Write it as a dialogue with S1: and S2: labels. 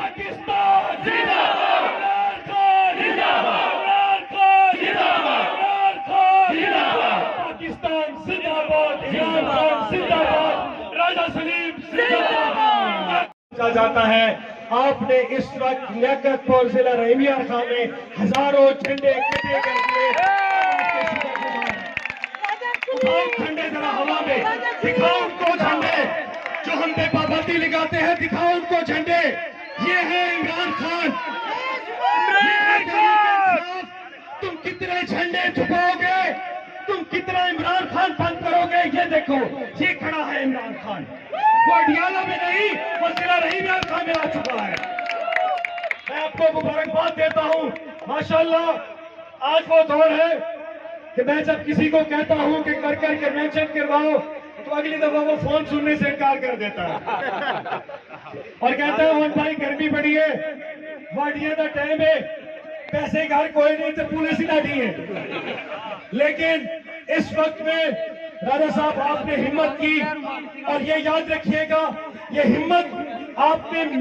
S1: पाकिस्तान जिंदाबाद, इमरान खान जिंदाबाद, इमरान खान जिंदाबाद, इमरान खान जिंदाबाद, पाकिस्तान जिंदाबाद, इमरान खान जिंदाबाद, राजा सलीम जिंदाबाद। जाता है आपने इस वक्त लियाकतपुर जिला रहीमिया खां में हजारों झंडे इकट्ठे कर दिए। उठाओ झंडे जरा हवा में, दिखाओ उनको झंडे जो हम पे पाबंदी लगाते हैं, दिखाओ उनको झंडे। ये है इमरान खान। तुम कितने झंडे झुकाओगे, तुम कितना इमरान खान बंद करोगे? ये देखो, ये खड़ा है इमरान खान। वो अडियाला में नहीं, वो जिला रहीमिया खां में आ चुका है। मैं आपको मुबारकबाद देता हूँ। माशाल्लाह आज वो दौर है कि मैं जब किसी को कहता हूँ कि कर कर कन्वेंशन करवाओ तो अगली दफा वो फोन सुनने से इनकार कर देता है और कहता है मोहन भाई गर्मी बड़ी है, वाडिया का टाइम है, पैसे घर कोई नहीं तो पुलिस ही लाठी है। लेकिन इस वक्त में राजा साहब आपने हिम्मत की और ये याद रखिएगा, ये हिम्मत आपने